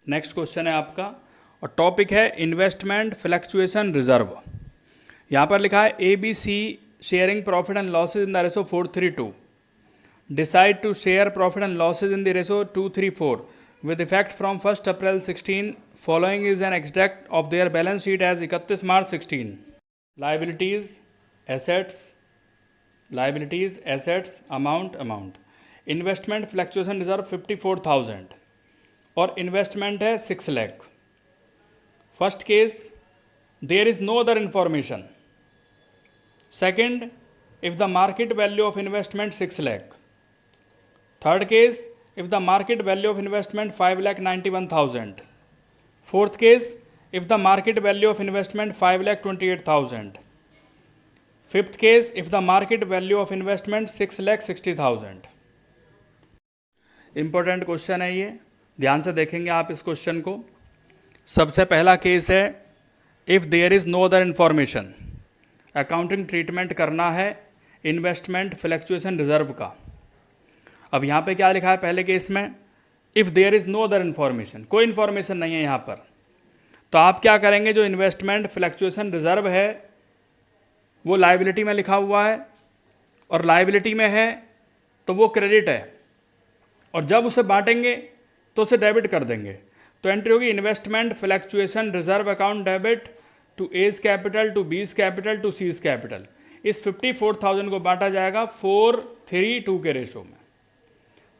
Next question है आपका और टॉपिक है इन्वेस्टमेंट फ्लक्चुएशन रिजर्व। यहाँ पर लिखा है ABC sharing profit and losses in the ratio 4:3:2, decide to share profit and losses in the ratio 2:3:4 with effect from 1st April 16. Following is an extract of their balance sheet as 31 March 16. liabilities, assets, amount. Investment fluctuation reserve 54,000 और investment है 6 lakh. First case, there is no other information. Second, if the market value of investment 6 lakh. Third case, if the market value of investment 5,91,000. Fourth case, if the market value of investment 5,28,000. Fifth case, if the market value of investment 6,60,000. Important question है ये, ध्यान से देखेंगे आप इस question को। सबसे पहला केस है if there is no other information, accounting treatment करना है इन्वेस्टमेंट फ्लक्चुएशन रिजर्व का। अब यहाँ पे क्या लिखा है पहले केस में, if there is no other information, कोई इन्फॉर्मेशन नहीं है यहाँ पर, तो आप क्या करेंगे, जो इन्वेस्टमेंट फ्लक्चुएशन रिजर्व है वो लायबिलिटी में लिखा हुआ है और लायबिलिटी में है तो वो क्रेडिट है, और जब उसे बांटेंगे तो उसे डेबिट कर देंगे। तो एंट्री होगी investment fluctuation reserve account debit to A's capital to B's capital to C's capital. इस 54,000 को बांटा जाएगा 4:3:2 के रेशो में,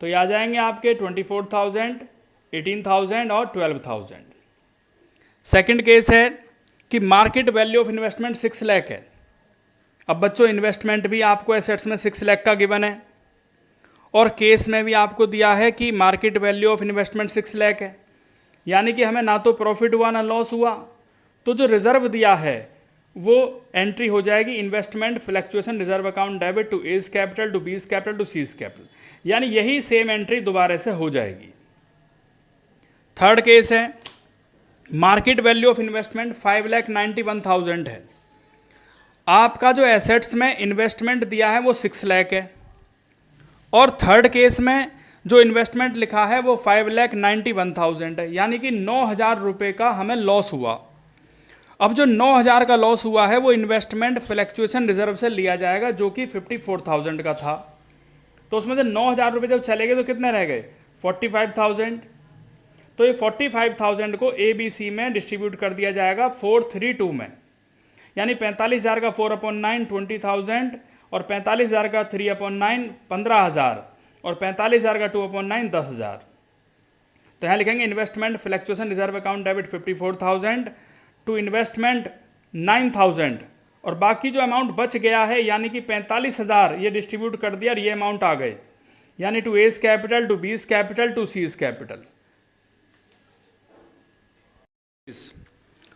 तो ये आ जाएंगे आपके 24,000, 18,000 और 12,000। सेकंड केस है कि market value of investment 6 lakh है। अब बच्चों इन्वेस्टमेंट भी आपको एसेट्स में 6 लाख का गिवन है और केस में भी आपको दिया है कि market value of investment 6 lakh है, यानी कि हमें ना तो प्रॉफिट हुआ ना लॉस हुआ, तो जो रिजर्व दिया है वो एंट्री हो जाएगी investment fluctuation reserve account debit to A's capital to B's capital to C's capital, यानी यही सेम एंट्री दोबारा से हो जाएगी। थर्ड केस है मार्केट वैल्यू ऑफ इन्वेस्टमेंट 5,91,000 है। आपका जो एसेट्स में इन्वेस्टमेंट दिया है वो 6 लाख है और थर्ड केस में जो इन्वेस्टमेंट लिखा है वो 5,91,000 है, यानी कि 9,000 रुपये का हमें लॉस हुआ। अब जो 9,000 का लॉस हुआ है वो इन्वेस्टमेंट फ्लक्चुएशन रिजर्व से लिया जाएगा जो कि 54,000 का था, तो उसमें से 9,000 रुपये जब चले गए तो कितने रह गए, 45,000। तो ये 45,000 को ABC में डिस्ट्रीब्यूट कर दिया जाएगा 4:3:2 में, यानी 45,000 का 4/9 20,000 और 45,000 का 3/9 15,000 और 45,000 का 2/9 10,000। तो यहाँ लिखेंगे investment fluctuation reserve account debit 54,000 to investment 9,000 और बाकी जो अमाउंट बच गया है यानी कि 45,000 ये डिस्ट्रीब्यूट कर दिया और ये अमाउंट आ गए, यानी to A's capital to B's capital to C's capital.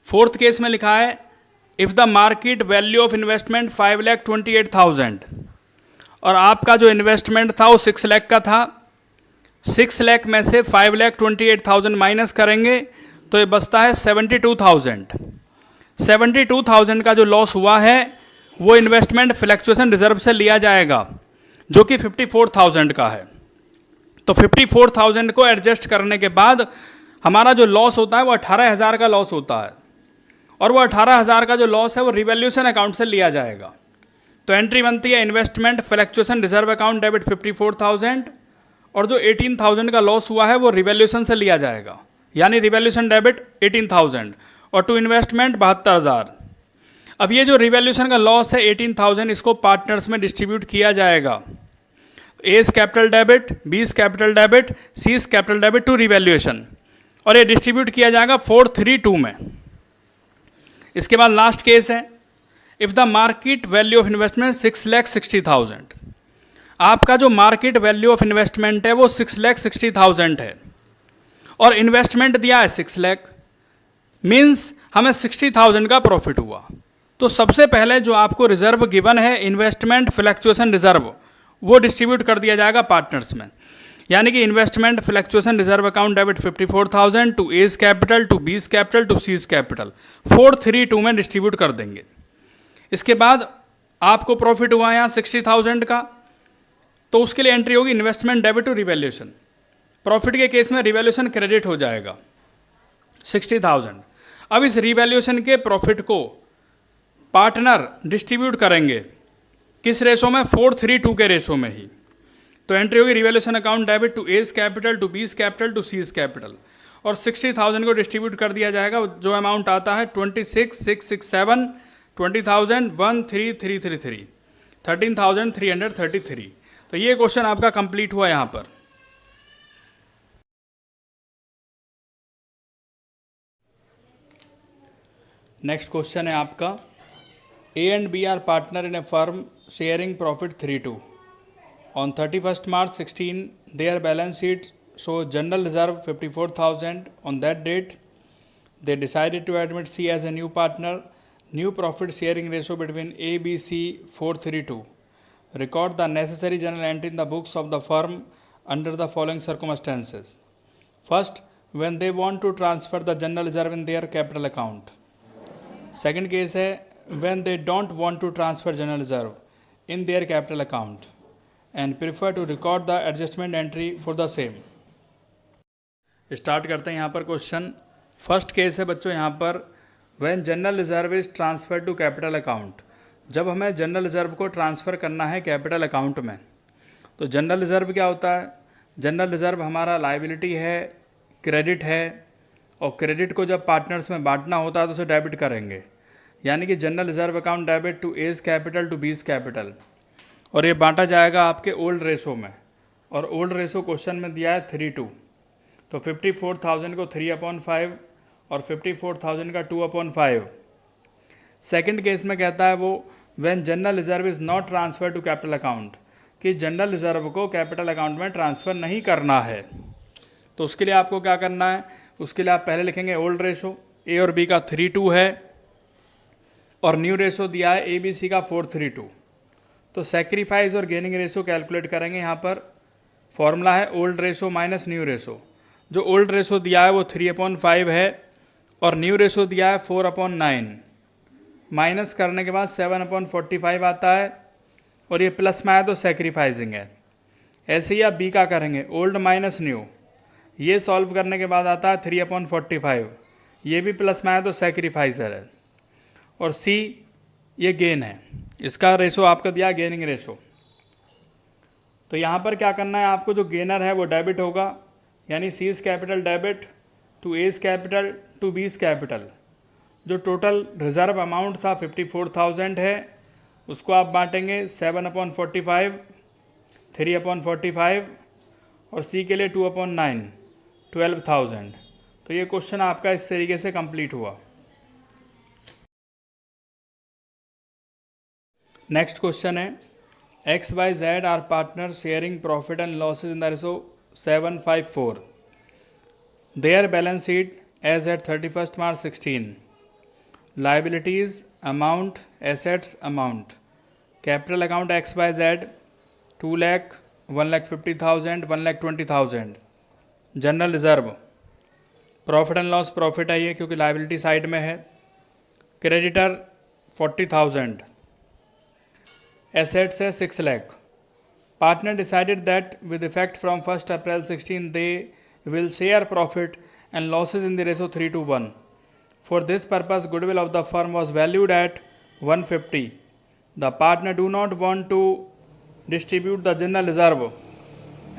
Fourth case में लिखा है if the market value of investment 5,28,000 और आपका जो इन्वेस्टमेंट था वो 6 लाख का था। 6 लाख में से 5,28,000 माइनस करेंगे तो ये बचता है 72,000। 72,000 का जो लॉस हुआ है वो इन्वेस्टमेंट फ्लक्चुएशन रिजर्व से लिया जाएगा जो कि 54,000 का है। तो 54,000 को एडजस्ट करने के बाद हमारा जो लॉस होता है वो 18,000 का लॉस होता है और वो 18,000 का जो लॉस है वो रिवैल्यूएशन अकाउंट से लिया जाएगा। तो एंट्री बनती है investment fluctuation reserve account debit 54,000 और जो 18,000 का लॉस हुआ है वो रिवैल्यूएशन से लिया जाएगा, यानी रिवैल्यूएशन डेबिट 18,000 और टू इन्वेस्टमेंट 72,000। अब ये जो रिवैल्यूएशन का लॉस है 18,000 इसको पार्टनर्स में डिस्ट्रीब्यूट किया जाएगा, A's capital debit, B's capital debit, C's capital debit to revaluation, और ये डिस्ट्रीब्यूट किया जाएगा 4:3:2 में। इसके बाद लास्ट केस है if the market value of investment 6,60,000, आपका जो मार्केट वैल्यू ऑफ इन्वेस्टमेंट है वो 6,60,000 है और इन्वेस्टमेंट दिया है 6 लाख, मीन्स हमें 60,000 का प्रॉफिट हुआ। तो सबसे पहले जो आपको रिजर्व गिवन है इन्वेस्टमेंट फ्लक्चुएशन रिजर्व वो डिस्ट्रीब्यूट कर दिया जाएगा पार्टनर्स में, यानी कि investment fluctuation reserve account debit 54,000 to A's capital to B's capital to C's capital 4:3:2 में डिस्ट्रीब्यूट कर देंगे। इसके बाद आपको प्रॉफिट हुआ यहाँ 60,000 का, तो उसके लिए एंट्री होगी investment debit to revaluation. Profit के केस में रिवैल्यूएशन क्रेडिट हो जाएगा, 60,000। अब इस रीवैल्यूएशन के प्रॉफिट को पार्टनर डिस्ट्रीब्यूट करेंगे किस रेशो में, 4:3:2 के रेशो में ही। तो एंट्री होगी revaluation account debit to A's capital to B's capital to C's capital, और 60,000 को डिस्ट्रीब्यूट कर दिया जाएगा। जो अमाउंट आता है 26,667, 20,000, 13,333, 13,333। तो ये क्वेश्चन आपका कंप्लीट हुआ यहाँ पर। नेक्स्ट क्वेश्चन है आपका, A and B are partner in a firm sharing profit 3:2। On 31st March 16, their balance sheet shows general reserve 54,000. On that date, they decided to admit C as a new partner. New profit sharing ratio between A, B, C 4:3:2. Record the necessary journal entry in the books of the firm under the following circumstances. First, when they want to transfer the general reserve in their capital account. Second case है when they don't want to transfer general reserve in their capital account and prefer to record the adjustment entry for the same. Start करते हैं यहाँ पर question. First case है बच्चों यहाँ पर, when general reserve is transfer to capital account. जब हमें जनरल रिजर्व को ट्रांसफ़र करना है कैपिटल अकाउंट में, तो जनरल रिजर्व क्या होता है, जनरल रिजर्व हमारा लाइबिलिटी है, क्रेडिट है, और क्रेडिट को जब पार्टनर्स में बांटना होता है तो उसे डेबिट करेंगे, यानी कि general reserve account debit to A's capital to B's capital, और ये बांटा जाएगा आपके ओल्ड रेशो में, और ओल्ड रेशो क्वेश्चन में दिया है 3:2। तो 54,000 को 3/5 और 54,000 का 2/5। सेकंड केस में कहता है वो when general reserve is not transfer to capital account, कि जनरल रिजर्व को कैपिटल अकाउंट में ट्रांसफ़र नहीं करना है। तो उसके लिए आपको क्या करना है, उसके लिए आप पहले लिखेंगे ओल्ड रेशो, ए और बी का 3:2 है, और न्यू रेशो दिया है ए बी सी का 4:3:2। तो सेक्रीफाइस और गेनिंग रेशो कैलकुलेट करेंगे। यहाँ पर फॉर्मूला है old ratio minus new ratio. जो ओल्ड रेशो दिया है वो 3/5 है, और न्यू रेशो दिया है 4/9। माइनस करने के बाद 7/45 आता है, और ये प्लस में आया तो सेक्रीफाइसिंग है। ऐसे ही आप बी का करेंगे, ओल्ड माइनस न्यू। ये सॉल्व करने के बाद आता है 3/45, ये भी प्लस में आया तो सेक्रीफाइसर है। और सी ये गेन है, इसका रेशो आपका दिया गेनिंग रेशो। तो यहाँ पर क्या करना है आपको, जो गेनर है वो डेबिट होगा, यानी C's capital debit to A's capital to B's capital. जो टोटल रिजर्व अमाउंट था 54,000 है, उसको आप बांटेंगे 7/45, 3/45, और सी के लिए 2/9, 12,000। तो ये क्वेश्चन आपका इस तरीके से कंप्लीट हुआ। नेक्स्ट क्वेश्चन है, X Y Z are partner sharing profit and losses in the ratio 7:5:4। Their balance sheet as at 31st March 16। Liabilities amount, assets amount. Capital account X Y Z 2 lakh, 1,50,000, 1,20,000। General reserve profit and loss profit है ये, क्योंकि liability side में है। Creditor 40,000। Assets है 6 lakh. Partner decided that with effect from 1st April 16 they will share profit and losses in the ratio 3:1। For this purpose goodwill of the firm was valued at 150। The partner do not want to distribute the general reserve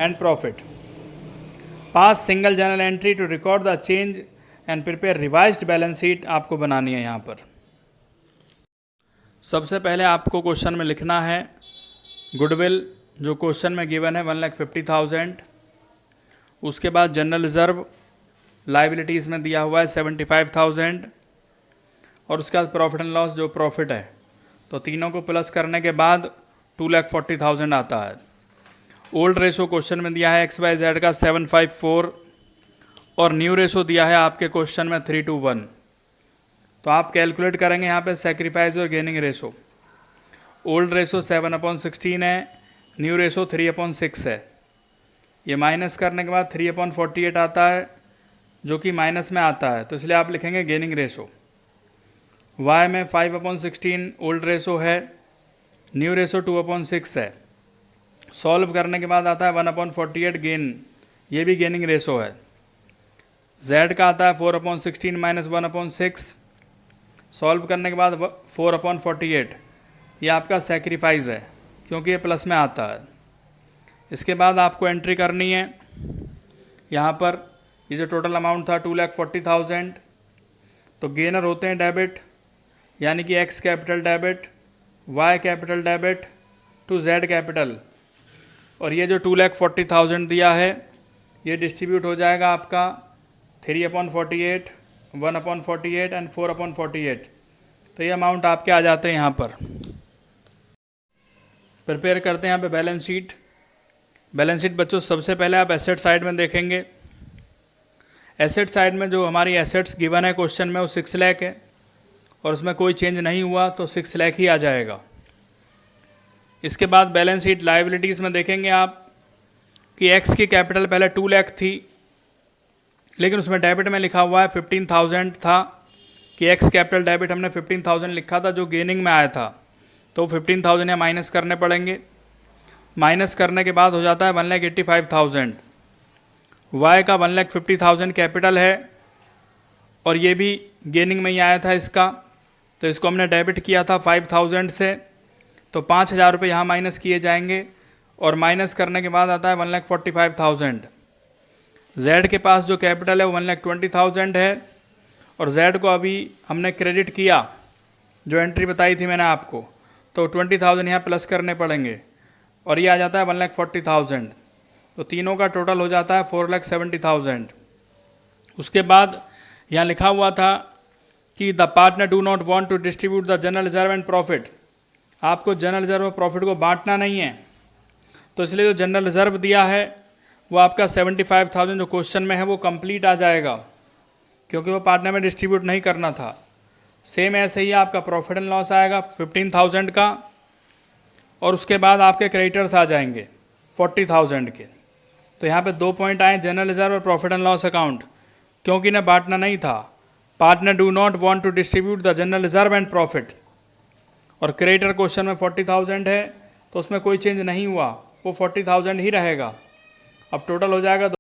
and profit. Pass single journal entry to record the change and prepare revised balance sheet आपको बनानी है। यहाँ पर सबसे पहले आपको question में लिखना है गुडविल, जो क्वेश्चन में गिवन है 1,50,000। उसके बाद जनरल रिजर्व लाइबिलिटीज़ में दिया हुआ है 75,000, और उसके बाद प्रॉफिट एंड लॉस जो प्रॉफिट है, तो तीनों को प्लस करने के बाद 2,40,000 आता है। ओल्ड रेशो क्वेश्चन में दिया है एक्स वाई जेड का 7:5:4, और न्यू रेशो दिया है आपके क्वेश्चन में 3:1। तो आप कैलकुलेट करेंगे यहाँ पे सेक्रीफाइस और गेनिंग रेशो। ओल्ड रेशो 7/16 है, न्यू रेशो 3/6 है। ये माइनस करने के बाद 3/48 आता है, जो कि माइनस में आता है, तो इसलिए आप लिखेंगे गेनिंग रेशो। वाई में 5/16 ओल्ड रेशो है, न्यू रेशो 2/6 है। सॉल्व करने के बाद आता है 1/48 गेन, ये भी गेनिंग रेशो है। Z का आता है 4/16 माइनस 1/6, सॉल्व करने के बाद 4/48, ये आपका सेक्रीफाइस है क्योंकि ये प्लस में आता है। इसके बाद आपको एंट्री करनी है यहाँ पर, ये जो टोटल अमाउंट था 2,40,000, तो गेनर होते हैं डेबिट, यानी कि X capital debit, Y capital debit to Z capital, और ये जो 2,40,000 दिया है ये डिस्ट्रीब्यूट हो जाएगा आपका 3/48, 1/48 एंड 4/48। तो ये अमाउंट आपके आ जाते हैं यहाँ पर। प्रिपेयर करते हैं यहाँ पे बैलेंस शीट। बैलेंस शीट बच्चों सबसे पहले आप एसेट साइड में देखेंगे। एसेट साइड में जो हमारी एसेट्स गिवन है क्वेश्चन में वो 6 लाख है, और उसमें कोई चेंज नहीं हुआ तो 6 लाख ही आ जाएगा। इसके बाद बैलेंस शीट लायबिलिटीज़ में देखेंगे आप कि एक्स की कैपिटल पहले 2 लाख थी, लेकिन उसमें डेबिट में लिखा हुआ है 15,000 था, कि एक्स कैपिटल डेबिट हमने 15,000 लिखा था जो गेनिंग में आया था, तो 15,000 यहाँ माइनस करने पड़ेंगे। माइनस करने के बाद हो जाता है 1,85,000। वाई का 1,50,000 कैपिटल है और ये भी गेनिंग में ही आया था इसका, तो इसको हमने डेबिट किया था 5,000 से, तो 5,000 रुपये यहाँ माइनस किए जाएंगे, और माइनस करने के बाद आता है 1,45,000। जेड के पास जो कैपिटल है वो 1,20,000 है, और जेड को अभी हमने क्रेडिट किया, जो एंट्री बताई थी मैंने आपको, तो 20,000 यहाँ प्लस करने पड़ेंगे, और ये आ जाता है 1,40,000। तो तीनों का टोटल हो जाता है 4,70,000। उसके बाद यहाँ लिखा हुआ था कि the partner do not want to distribute the general reserve and profit. आपको जनरल रिजर्व और प्रॉफिट को बांटना नहीं है, तो इसलिए जो जनरल रिजर्व दिया है वो आपका 75,000 जो क्वेश्चन में है वो कंप्लीट आ जाएगा, क्योंकि वो पार्टनर में डिस्ट्रीब्यूट नहीं करना था। सेम ऐसे ही आपका प्रॉफिट एंड लॉस आएगा 15,000 का, और उसके बाद आपके क्रेडिटर्स आ जाएंगे 40,000 के। तो यहाँ पे 2 पॉइंट आए, जनरल रिजर्व और प्रॉफिट एंड लॉस अकाउंट, क्योंकि इन्हें बांटना नहीं था। Partner do not want to distribute the general reserve and profit, और क्रेडिटर क्वेश्चन में 40,000 है, तो उसमें कोई चेंज नहीं हुआ, वो 40,000 ही रहेगा। अब टोटल हो जाएगा